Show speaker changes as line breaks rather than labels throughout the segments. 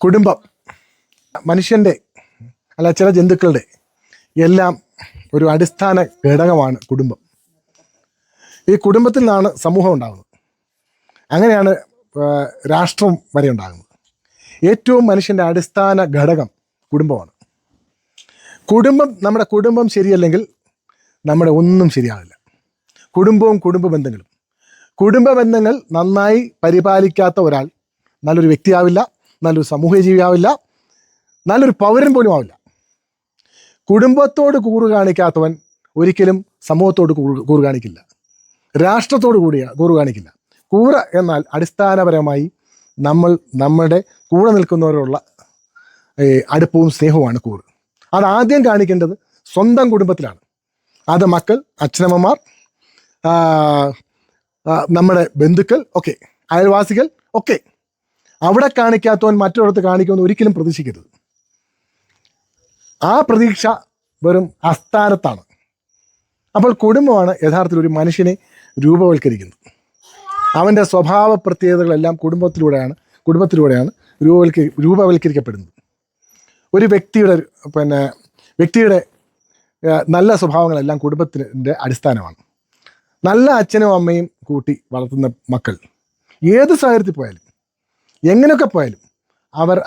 കുടുംബം മനുഷ്യൻ്റെ അല്ല ചില ജന്തുക്കളുടെ എല്ലാം ഒരു അടിസ്ഥാന ഘടകമാണ് കുടുംബം. ഈ കുടുംബത്തിൽ നിന്നാണ് സമൂഹം ഉണ്ടാകുന്നത്. അങ്ങനെയാണ് രാഷ്ട്രം വരെ ഉണ്ടാകുന്നത്. ഏറ്റവും മനുഷ്യൻ്റെ അടിസ്ഥാന ഘടകം കുടുംബമാണ്. നമ്മുടെ കുടുംബം ശരിയല്ലെങ്കിൽ നമ്മുടെ ഒന്നും ശരിയാവില്ല. കുടുംബവും കുടുംബ ബന്ധങ്ങൾ നന്നായി പരിപാലിക്കാത്ത ഒരാൾ നല്ലൊരു വ്യക്തിയാവില്ല, നല്ലൊരു സമൂഹ ജീവിയാവില്ല, നല്ലൊരു പൗരൻ പോലും ആവില്ല. കുടുംബത്തോട് കൂറ് കാണിക്കാത്തവൻ ഒരിക്കലും സമൂഹത്തോട് കൂറ് കാണിക്കില്ല, രാഷ്ട്രത്തോട് കൂറ് കാണിക്കില്ല. കൂറ് എന്നാൽ അടിസ്ഥാനപരമായി നമ്മുടെ കൂടെ നിൽക്കുന്നവരോടുള്ള അടുപ്പവും സ്നേഹവുമാണ് കൂറ്. അതാദ്യം കാണിക്കേണ്ടത് സ്വന്തം കുടുംബത്തിലാണ്. അത് മക്കൾ, അച്ഛനമ്മമാർ, നമ്മുടെ ബന്ധുക്കൾ ഒക്കെ, അയൽവാസികൾ ഒക്കെ. അവിടെ കാണിക്കാത്തവൻ മറ്റൊരിടത്ത് കാണിക്കുമെന്ന് ഒരിക്കലും പ്രതീക്ഷിക്കരുത്. ആ പ്രതീക്ഷ വെറും അസ്ഥാനത്താണ്. അപ്പോൾ കുടുംബമാണ് യഥാർത്ഥത്തിൽ ഒരു മനുഷ്യനെ രൂപവൽക്കരിക്കുന്നത്. അവൻ്റെ സ്വഭാവ പ്രത്യേകതകളെല്ലാം കുടുംബത്തിലൂടെയാണ് രൂപവൽക്കരിക്കപ്പെടുന്നത്. ഒരു വ്യക്തിയുടെ നല്ല സ്വഭാവങ്ങളെല്ലാം കുടുംബത്തിൻ്റെ അടിസ്ഥാനമാണ്. നല്ല അച്ഛനും അമ്മയും കൂട്ടി വളർത്തുന്ന മക്കൾ ഏത് സാഹചര്യത്തിൽ പോയാലും എങ്ങനെയൊക്കെ പോയാലും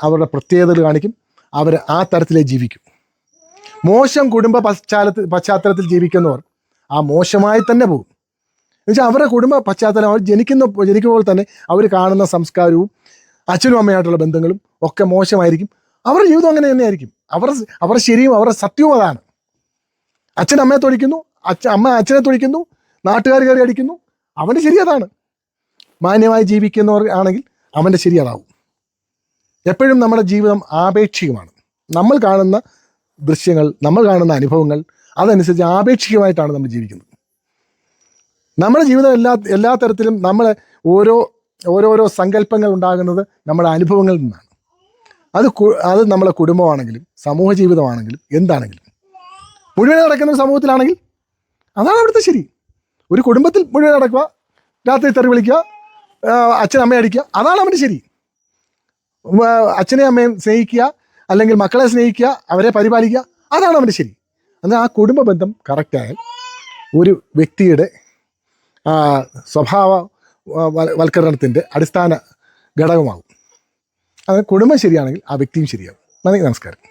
അവരുടെ പ്രത്യേകതകൾ കാണിക്കും. അവർ ആ തരത്തിലേ ജീവിക്കും. മോശം കുടുംബ പശ്ചാത്തലത്തിൽ ജീവിക്കുന്നവർ ആ മോശമായി തന്നെ പോകും. എന്നുവെച്ചാൽ അവരുടെ കുടുംബ പശ്ചാത്തലം അവർ ജനിക്കുമ്പോൾ തന്നെ അവർ കാണുന്ന സംസ്കാരവും അച്ഛനും അമ്മയായിട്ടുള്ള ബന്ധങ്ങളും ഒക്കെ മോശമായിരിക്കും. അവരുടെ ജീവിതം അങ്ങനെ തന്നെയായിരിക്കും. അവരുടെ ശരിയും അവരുടെ സത്യവും അതാണ്. അച്ഛൻ അമ്മയെ തൊഴിക്കുന്നു, അമ്മ അച്ഛനെ തൊഴിക്കുന്നു, നാട്ടുകാർ കയറി അടിക്കുന്നു. അവൻ്റെ ശരി അതാണ്. മാന്യമായി ജീവിക്കുന്നവർ ആണെങ്കിൽ അവൻ്റെ ശരി അതാവും. എപ്പോഴും നമ്മുടെ ജീവിതം ആപേക്ഷികമാണ്. നമ്മൾ കാണുന്ന ദൃശ്യങ്ങൾ, നമ്മൾ കാണുന്ന അനുഭവങ്ങൾ, അതനുസരിച്ച് ആപേക്ഷികമായിട്ടാണ് നമ്മൾ ജീവിക്കുന്നത്. നമ്മുടെ ജീവിതം എല്ലാ തരത്തിലും നമ്മളെ ഓരോരോ സങ്കല്പങ്ങൾ ഉണ്ടാകുന്നത് നമ്മുടെ അനുഭവങ്ങളിൽ നിന്നാണ്. അത് നമ്മളെ കുടുംബമാണെങ്കിലും സമൂഹ ജീവിതമാണെങ്കിലും എന്താണെങ്കിലും മുഴുവൻ നടക്കുന്ന സമൂഹത്തിലാണെങ്കിൽ അതാണ് അവിടുത്തെ ശരി. ഒരു കുടുംബത്തിൽ മുഴുവൻ നടക്കുക, രാത്രി തെറി വിളിക്കുക, അച്ഛനമ്മയെ അടിക്കുക, അതാണ് അവൻ്റെ ശരി. അച്ഛനെയും അമ്മയും സ്നേഹിക്കുക, അല്ലെങ്കിൽ മക്കളെ സ്നേഹിക്കുക, അവരെ പരിപാലിക്കുക, അതാണ് അവൻ്റെ ശരി. എന്നാൽ ആ കുടുംബ ബന്ധം കറക്റ്റായാൽ ഒരു വ്യക്തിയുടെ സ്വഭാവ വൽക്കരണത്തിൻ്റെ അടിസ്ഥാന ഘടകമാകും. അത് കുടുംബം ശരിയാണെങ്കിൽ ആ വ്യക്തിയും ശരിയാകും. നന്ദി, നമസ്കാരം.